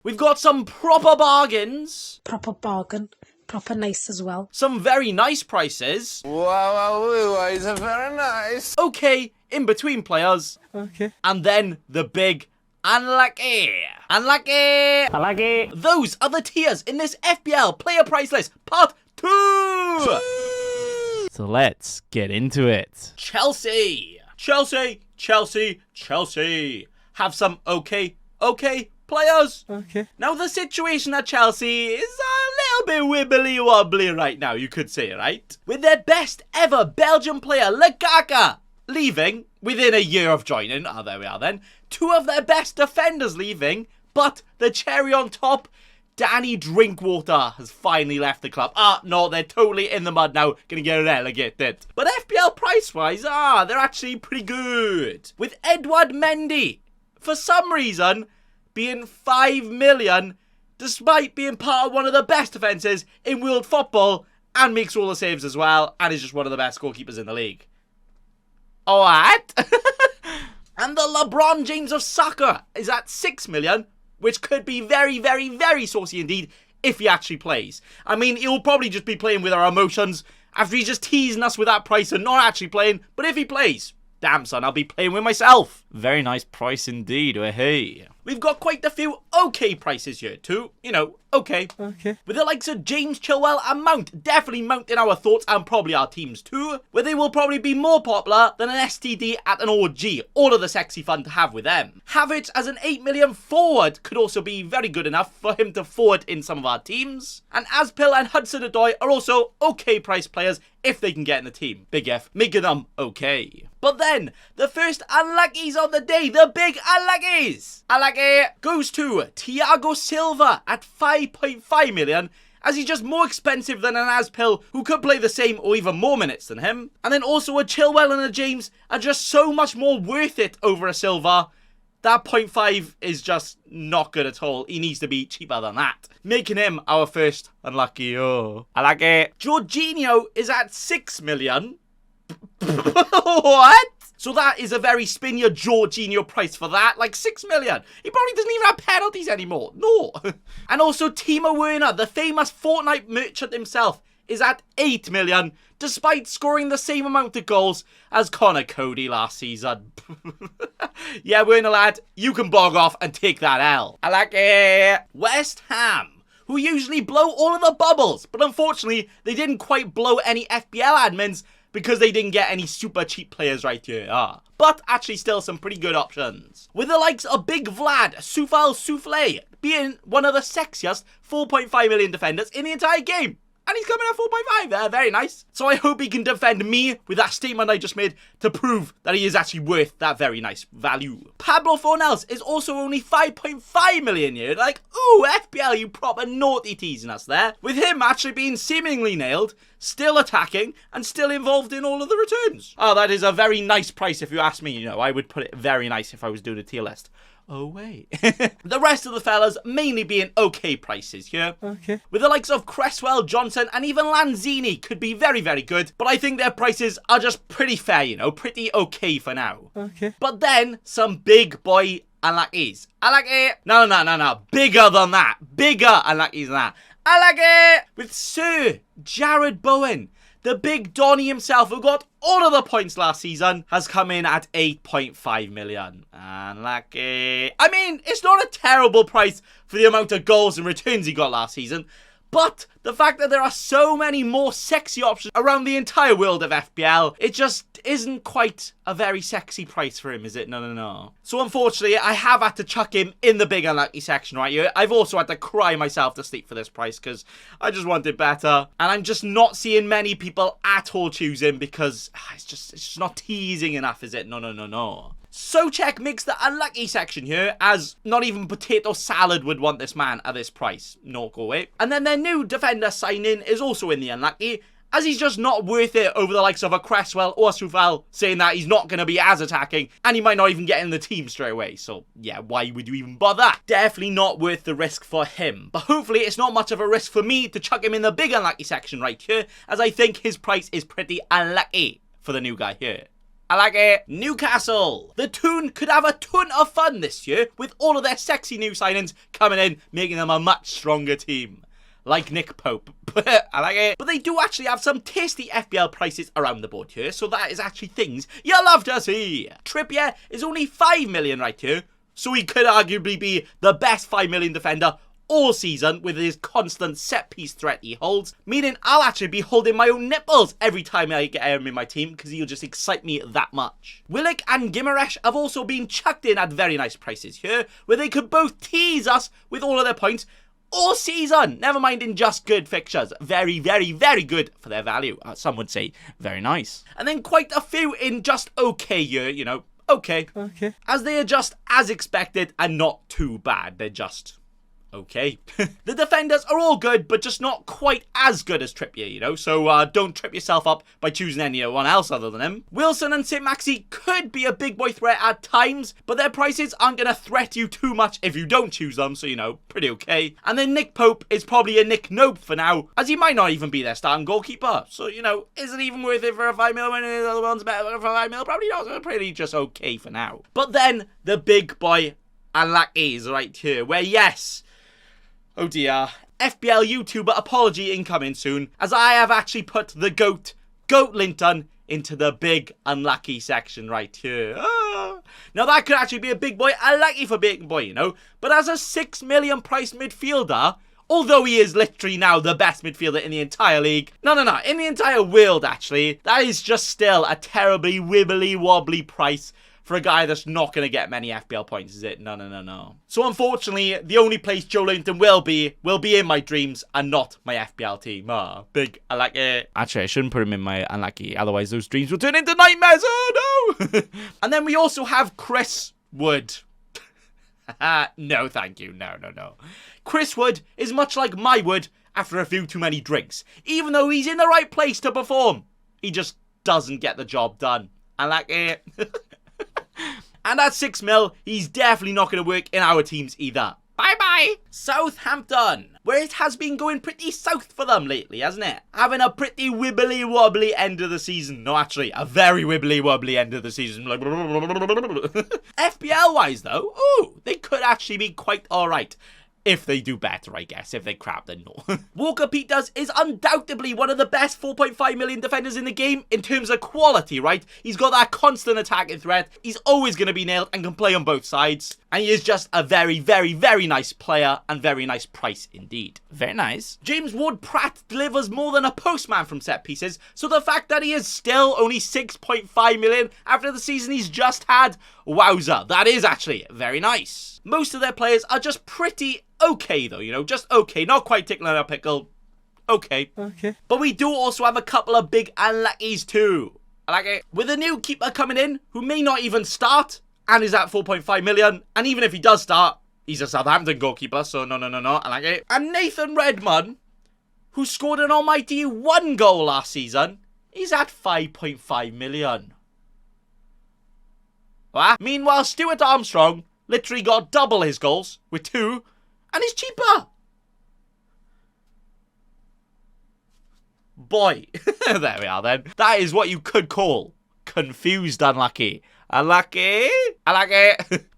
We've got some proper bargains. Proper bargain. Proper nice as well. Some very nice prices. Wow, it's very nice. Okay, in between players. Okay. And then the big unlucky. Unlucky. Those are the tiers in this FPL player price list, part 2. So let's get into it. Chelsea. Have some okay players. Okay. Now, the situation at Chelsea is a little bit wibbly-wobbly right now, you could say, right? With their best ever Belgian player, Lukaku, leaving within a year of joining. Oh, there we are then. 2 of their best defenders leaving, but the cherry on top, Danny Drinkwater has finally left the club. No, they're totally in the mud now, gonna get relegated. But FPL price-wise, they're actually pretty good. With Edouard Mendy, for some reason, being 5 million, despite being part of one of the best defences in world football, and makes all the saves as well, and is just one of the best goalkeepers in the league. What? And the LeBron James of soccer is at 6 million, which could be very, very, very saucy indeed if he actually plays. I mean, he'll probably just be playing with our emotions after he's just teasing us with that price and not actually playing, but if he plays, damn son, I'll be playing with myself. Very nice price indeed, hey. We've got quite a few okay prices here too. You know, okay. Okay. With the likes of James Chilwell and Mount, definitely Mount in our thoughts and probably our teams too, where they will probably be more popular than an STD at an OG, all of the sexy fun to have with them. Havertz as an 8 million forward could also be very good enough for him to forward in some of our teams. And Aspil and Hudson-Odoi are also okay price players if they can get in the team. Big F, making them okay. But then, the first unluckies of the day, the big unluckies. Unlucky goes to Thiago Silva at 5.5 million, as he's just more expensive than an Aspil who could play the same or even more minutes than him. And then also a Chilwell and a James are just so much more worth it over a Silva. That 0.5 is just not good at all. He needs to be cheaper than that, making him our first unlucky. Unlucky. Jorginho is at 6 million. What? So that is a very spinny Jorginho price for that. Like 6 million. He probably doesn't even have penalties anymore. No. And also Timo Werner, the famous Fortnite merchant himself, is at 8 million, despite scoring the same amount of goals as Connor Cody last season. Yeah, Werner lad, you can bog off and take that L. I like it. West Ham, who usually blow all of the bubbles, but unfortunately, they didn't quite blow any FPL admins because they didn't get any super cheap players right here. But actually still some pretty good options. With the likes of Big Vlad, Soufal Soufflé being one of the sexiest 4.5 million defenders in the entire game. And he's coming at 4.5. Very nice. So I hope he can defend me with that statement I just made to prove that he is actually worth that very nice value. Pablo Fornals is also only 5.5 million here. Like, ooh, FPL, you proper naughty teasing us there. With him actually being seemingly nailed, still attacking, and still involved in all of the returns. Oh, that is a very nice price if you ask me. You know, I would put it very nice if I was doing a tier list. Oh, wait. The rest of the fellas mainly being okay prices here. Okay. With the likes of Cresswell, Johnson, and even Lanzini could be very, very good. But I think their prices are just pretty fair, you know, pretty okay for now. Okay. But then, some big boy unluckies. Unlucky. No. Bigger than that. Bigger unluckies than that. Unlucky. With Sir Jared Bowen. The big Donny himself, who got all of the points last season, has come in at 8.5 million. Unlucky. I mean, it's not a terrible price for the amount of goals and returns he got last season. But the fact that there are so many more sexy options around the entire world of FPL, it just isn't quite a very sexy price for him, is it? No. So unfortunately, I have had to chuck him in the big unlucky section right here. I've also had to cry myself to sleep for this price because I just wanted better. And I'm just not seeing many people at all choose him because it's just not teasing enough, is it? No. Sochek makes the unlucky section here, as not even potato salad would want this man at this price. No, go away. And then their new defender signing is also in the unlucky, as he's just not worth it over the likes of a Cresswell or a Soufal, saying that he's not going to be as attacking, and he might not even get in the team straight away. So, yeah, why would you even bother? Definitely not worth the risk for him. But hopefully it's not much of a risk for me to chuck him in the big unlucky section right here, as I think his price is pretty unlucky for the new guy here. I like it. Newcastle. The Toon could have a ton of fun this year with all of their sexy new signings coming in, making them a much stronger team. Like Nick Pope. I like it. But they do actually have some tasty FPL prices around the board here, so that is actually things you'll love to see. Trippier is only 5 million right here, so he could arguably be the best 5 million defender all season with his constant set-piece threat he holds, meaning I'll actually be holding my own nipples every time I get him in my team because he'll just excite me that much. Willock and Gimaresh have also been chucked in at very nice prices here, where they could both tease us with all of their points all season, never mind in just good fixtures. Very, very, very good for their value. Some would say very nice. And then quite a few in just okay year, you know, okay. As they are just as expected and not too bad. They're just okay. The defenders are all good, but just not quite as good as Trippier, you know, so don't trip yourself up by choosing anyone else other than him. Wilson and St. Maxi could be a big boy threat at times, but their prices aren't going to threat you too much if you don't choose them, so, you know, pretty okay. And then Nick Pope is probably a Nick Nope for now, as he might not even be their starting goalkeeper, so, you know, is it even worth it for a 5 mil when the other one's better for 5 mil? Probably not, so pretty just okay for now. But then, the big boy unluckies right here, where yes, oh dear, FPL YouTuber apology incoming soon, as I have actually put the Goat Linton, into the big unlucky section right here. Now that could actually be a big boy, unlucky for big boy, you know, but as a 6 million price midfielder, although he is literally now the best midfielder in the entire league, no, in the entire world actually, that is just still a terribly wibbly wobbly price for a guy that's not going to get many FPL points, is it? No. So unfortunately, the only place Joe Linton will be in my dreams and not my FPL team. Big unlucky. Actually, I shouldn't put him in my unlucky, otherwise those dreams will turn into nightmares. Oh no! And then we also have Chris Wood. No, thank you. No. Chris Wood is much like my Wood after a few too many drinks. Even though he's in the right place to perform, he just doesn't get the job done. Unlucky. And at 6 mil, he's definitely not going to work in our teams either. Bye-bye. Southampton, where it has been going pretty south for them lately, hasn't it? Having a pretty wibbly-wobbly end of the season. No, actually, a very wibbly-wobbly end of the season. FPL-wise, though, ooh, they could actually be quite alright. If they do better, I guess. If they crap, then no. Walker Peters is undoubtedly one of the best 4.5 million defenders in the game in terms of quality, right? He's got that constant attacking threat. He's always going to be nailed and can play on both sides. And he is just a very, very, very nice player and very nice price indeed. Very nice. James Ward-Prowse delivers more than a postman from set pieces, so the fact that he is still only 6.5 million after the season he's just had, wowza, that is actually very nice. Most of their players are just pretty okay though, you know, just okay, not quite tickling our pickle. Okay. But we do also have a couple of big unluckies too. I like it. With a new keeper coming in who may not even start and is at 4.5 million, and even if he does start, he's a Southampton goalkeeper, so no, I like it. And Nathan Redmond, who scored an almighty 1 goal last season, he's at 5.5 million. Meanwhile, Stuart Armstrong literally got double his goals with 2, and he's cheaper. Boy, there we are then. That is what you could call confused unlucky. Unlucky.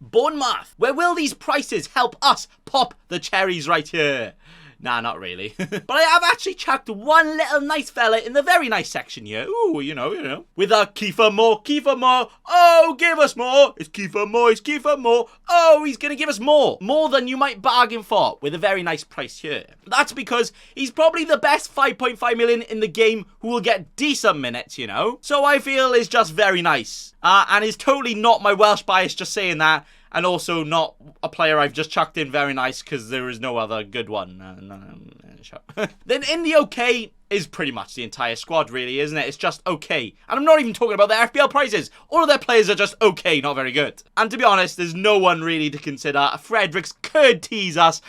Bournemouth. Where will these prices help us pop the cherries right here? Nah, not really. But I have actually chucked one little nice fella in the very nice section here. Ooh, you know. With a Kiefer Moore. Oh, give us more. It's Kiefer Moore. Oh, he's going to give us more. More than you might bargain for with a very nice price here. That's because he's probably the best 5.5 million in the game who will get decent minutes, you know. So I feel is just very nice. And is totally not my Welsh bias just saying that. And also not a player I've just chucked in very nice because there is no other good one. Then in the okay is pretty much the entire squad really, isn't it? It's just okay. And I'm not even talking about their FPL prices. All of their players are just okay, not very good. And to be honest, there's no one really to consider. Fredericks could tease us,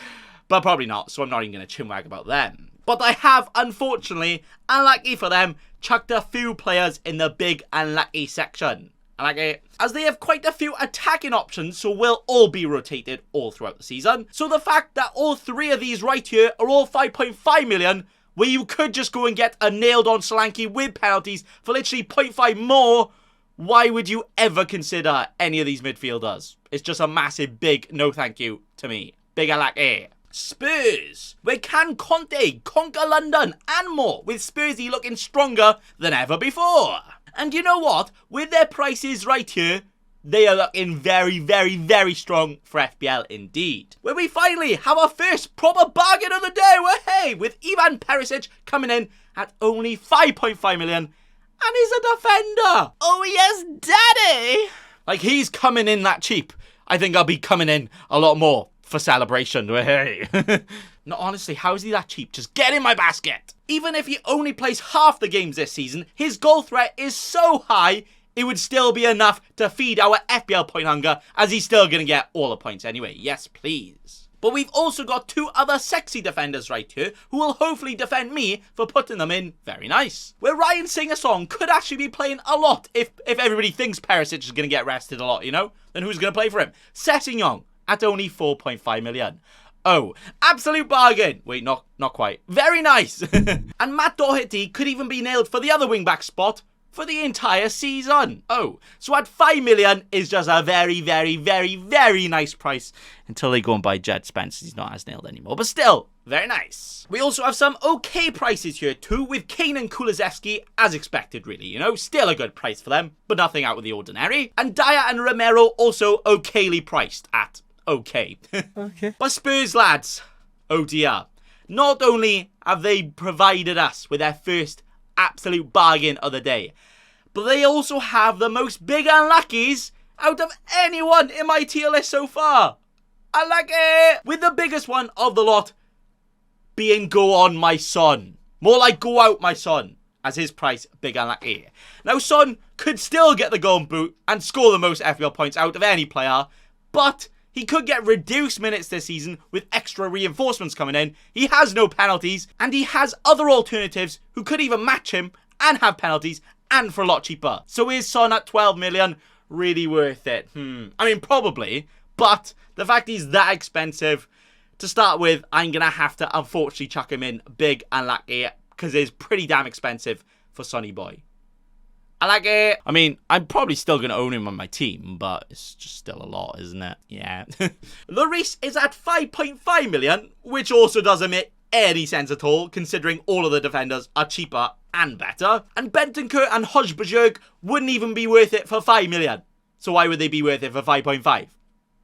but probably not. So I'm not even going to chinwag about them. But I have, unfortunately, unlucky for them, chucked a few players in the big unlucky section. I like it. As they have quite a few attacking options, so will all be rotated all throughout the season. So the fact that all 3 of these right here are all 5.5 million, where you could just go and get a nailed on Solanke with penalties for literally 0.5 more, Why would you ever consider any of these midfielders? It's just a massive big no thank you to me. Big unlucky. Spurs, where can Conte conquer London and more, with Spursy looking stronger than ever before? And you know what? With their prices right here, they are looking very, very, very strong for FPL indeed. Where we finally have our first proper bargain of the day, hey, with Ivan Perisic coming in at only 5.5 million, and he's a defender. Oh yes, daddy. Like, he's coming in that cheap. I think I'll be coming in a lot more for celebration. Hey. No, honestly, how is he that cheap? Just get in my basket. Even if he only plays half the games this season, his goal threat is so high, it would still be enough to feed our FPL point hunger, as he's still going to get all the points anyway. Yes, please. But we've also got two other sexy defenders right here who will hopefully defend me for putting them in very nice. Where Ryan Singer-Song could actually be playing a lot if everybody thinks Perisic is going to get rested a lot, you know? Then who's going to play for him? Sessegnon at only 4.5 million. Oh, absolute bargain. Wait, not quite. Very nice. And Matt Doherty could even be nailed for the other wing-back spot for the entire season. Oh, so at 5 million is just a very, very, very, very nice price until they go and buy Jed Spence. He's not as nailed anymore, but still, very nice. We also have some okay prices here too, with Kane and Kulusevski as expected, really, you know, still a good price for them, but nothing out of the ordinary. And Dyer and Romero also okayly priced at okay. Okay. But Spurs, lads, oh dear. Not only have they provided us with their first absolute bargain of the day, but they also have the most big unluckies out of anyone in my tier list so far. Unlucky! With the biggest one of the lot being go on my son. More like go out my son, as his price big unlucky. Now Son could still get the golden boot and score the most FPL points out of any player, but he could get reduced minutes this season with extra reinforcements coming in. He has no penalties, and he has other alternatives who could even match him and have penalties, and for a lot cheaper. So is Son at 12 million really worth it? I mean, probably, but the fact he's that expensive, to start with, I'm going to have to unfortunately chuck him in big and lucky, because it's pretty damn expensive for Sonny Boy. I like it. I mean, I'm probably still going to own him on my team, but it's just still a lot, isn't it? Yeah. Lloris is at 5.5 million, which also doesn't make any sense at all, considering all of the defenders are cheaper and better. And Bentancur and Hojbjerg wouldn't even be worth it for 5 million. So why would they be worth it for 5.5?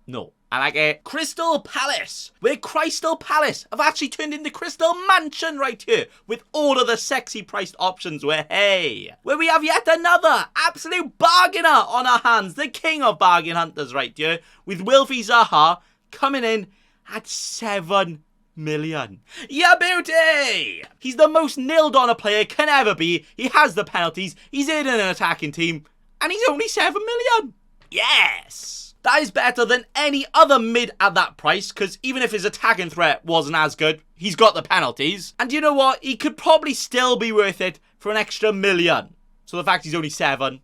No. I like it. Crystal Palace, where Crystal Palace have actually turned into Crystal Mansion right here, with all of the sexy priced options where we have yet another absolute bargainer on our hands, the king of bargain hunters right here, with Wilfie Zaha coming in at 7 million. Yeah, beauty! He's the most nailed on a player can ever be. He has the penalties, he's in an attacking team, and he's only 7 million. Yes! That is better than any other mid at that price, because even if his attacking threat wasn't as good, he's got the penalties. And you know what? He could probably still be worth it for an extra million. So the fact he's only 7,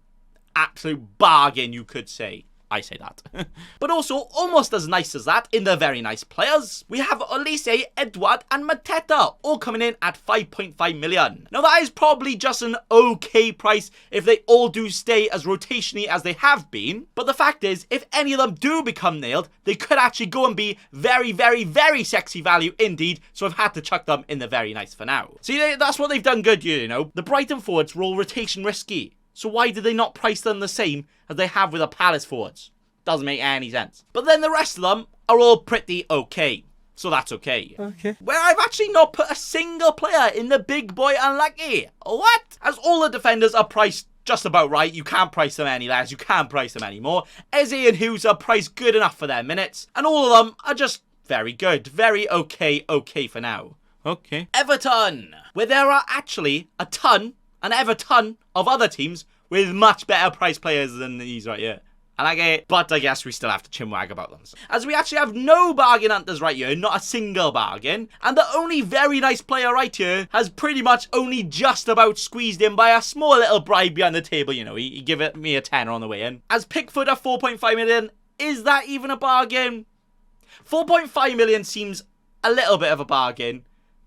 absolute bargain, you could say. I say that. But also, almost as nice as that, in the very nice players, we have Olise, Edouard and Mateta, all coming in at 5.5 million. Now that is probably just an okay price if they all do stay as rotationally as they have been. But the fact is, if any of them do become nailed, they could actually go and be very, very, very sexy value indeed. So I've had to chuck them in the very nice for now. See, that's what they've done good, you know. The Brighton forwards were all rotation risky. So why did they not price them the same as they have with the Palace forwards? Doesn't make any sense. But then the rest of them are all pretty okay. So that's okay. Okay. Where I've actually not put a single player in the big boy unlucky. What? As all the defenders are priced just about right. You can't price them any less. You can't price them any more. Eze and Hughes are priced good enough for their minutes. And all of them are just very good. Very okay for now. Okay. Everton. Where there are actually an Everton of other teams with much better price players than these right here. I like it, but I guess we still have to chinwag about them. As we actually have no bargain hunters right here, not a single bargain. And the only very nice player right here has pretty much only just about squeezed in by a small little bribe behind the table, you know. He give it me a tenner on the way in. As Pickford at 4.5 million, is that even a bargain? 4.5 million seems a little bit of a bargain.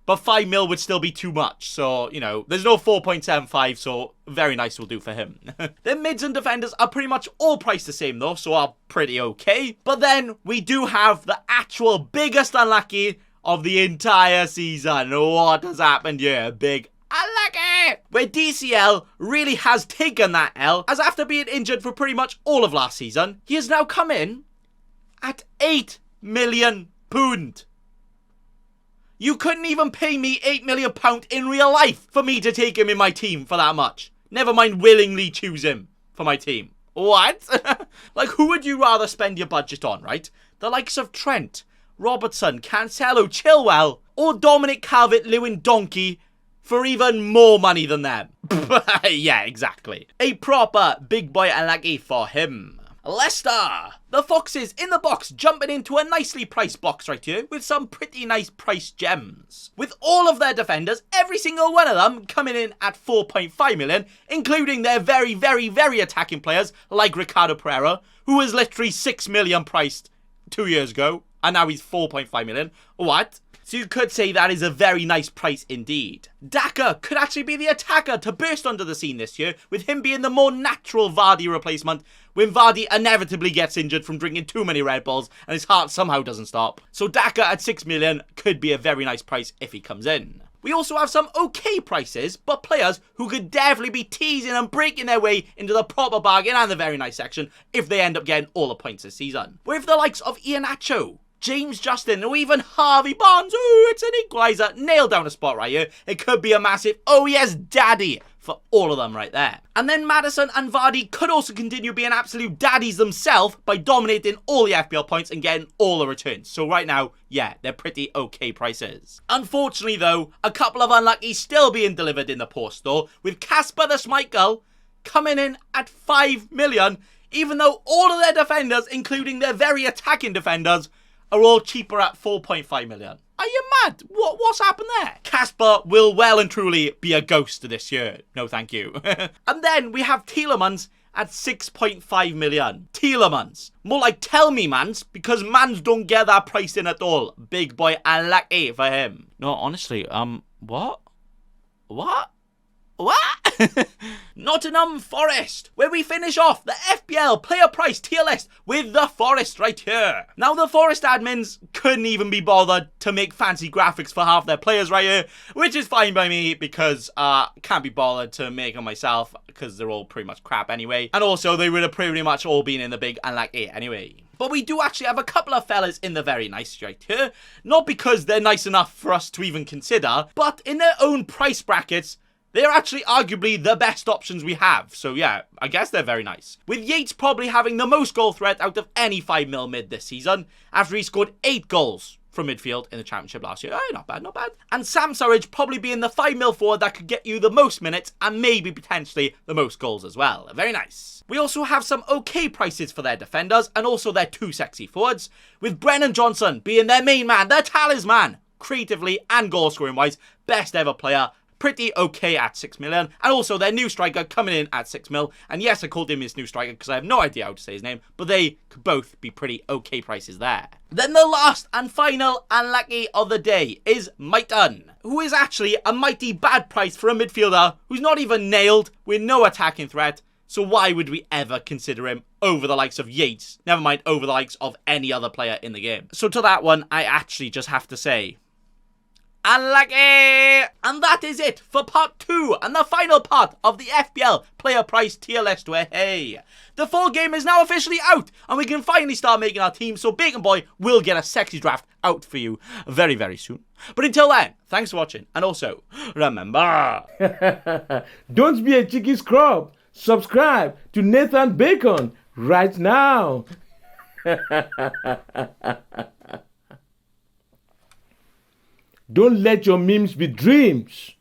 but 5 mil would still be too much. So, you know, there's no 4.75, so very nice will do for him. Their mids and defenders are pretty much all priced the same though, so are pretty okay. But then we do have the actual biggest unlucky of the entire season. What has happened here? Big unlucky! Where DCL really has taken that L, as after being injured for pretty much all of last season, he has now come in at £8 million. You couldn't even pay me £8 million in real life for me to take him in my team for that much. Never mind willingly choose him for my team. What? Like, who would you rather spend your budget on, right? The likes of Trent, Robertson, Cancelo, Chilwell, or Dominic Calvert-Lewin Donkey for even more money than them. Yeah, exactly. A proper big boy unlucky for him. Leicester! The Foxes in the box jumping into a nicely priced box right here with some pretty nice price gems. With all of their defenders, every single one of them coming in at 4.5 million, including their very, very, very attacking players like Ricardo Pereira, who was literally 6 million priced 2 years ago, and now he's 4.5 million. What? So you could say that is a very nice price indeed. Daka could actually be the attacker to burst onto the scene this year, with him being the more natural Vardy replacement when Vardy inevitably gets injured from drinking too many Red Bulls and his heart somehow doesn't stop. So Daka at 6 million could be a very nice price if he comes in. We also have some okay prices, but players who could definitely be teasing and breaking their way into the proper bargain and the very nice section if they end up getting all the points this season. With the likes of Iheanacho, James Justin, or even Harvey Barnes. Ooh, it's an equaliser. Nailed down a spot right here. It could be a massive, oh yes, daddy, for all of them right there. And then Maddison and Vardy could also continue being absolute daddies themselves by dominating all the FPL points and getting all the returns. So right now, yeah, they're pretty okay prices. Unfortunately though, a couple of unlucky still being delivered in the post store, with Casper the Schmeichel coming in at 5 million, even though all of their defenders, including their very attacking defenders, are all cheaper at 4.5 million. Are you mad? What's happened there? Casper will well and truly be a ghost this year. No, thank you. And then we have Tielemans at 6.5 million. Tielemans. More like tell me mans, because mans don't get that price in at all. Big boy unlucky for him. No, honestly, what? What? Nottingham Forest, where we finish off the FPL player price tier list with the Forest right here. Now the Forest admins couldn't even be bothered to make fancy graphics for half their players right here, which is fine by me because can't be bothered to make them myself because they're all pretty much crap anyway. And also they would have pretty much all been in the big unlucky anyway. But we do actually have a couple of fellas in the very nice right here, not because they're nice enough for us to even consider, but in their own price brackets, they're actually arguably the best options we have. So yeah, I guess they're very nice. With Yates probably having the most goal threat out of any 5 mil mid this season, after he scored 8 goals from midfield in the Championship last year. Not bad, not bad. And Sam Surridge probably being the 5 mil forward that could get you the most minutes and maybe potentially the most goals as well. Very nice. We also have some okay prices for their defenders and also their 2 sexy forwards, with Brennan Johnson being their main man, their talisman, creatively and goal scoring wise, best ever player. Pretty okay at 6 million, and also their new striker coming in at 6 mil. And yes, I called him his new striker because I have no idea how to say his name, but they could both be pretty okay prices there. Then the last and final unlucky of the day is Maiton, who is actually a mighty bad price for a midfielder who's not even nailed with no attacking threat. So why would we ever consider him over the likes of Yates? Never mind over the likes of any other player in the game. So to that one, I actually just have to say, unlucky! And that is it for part 2 and the final part of the FPL player price tier list where, hey, the full game is now officially out and we can finally start making our team, so Bacon Boy will get a sexy draft out for you very, very soon. But until then, thanks for watching, and also, remember... Don't be a cheeky scrub. Subscribe to Nathan Bacon right now. Don't let your memes be dreams.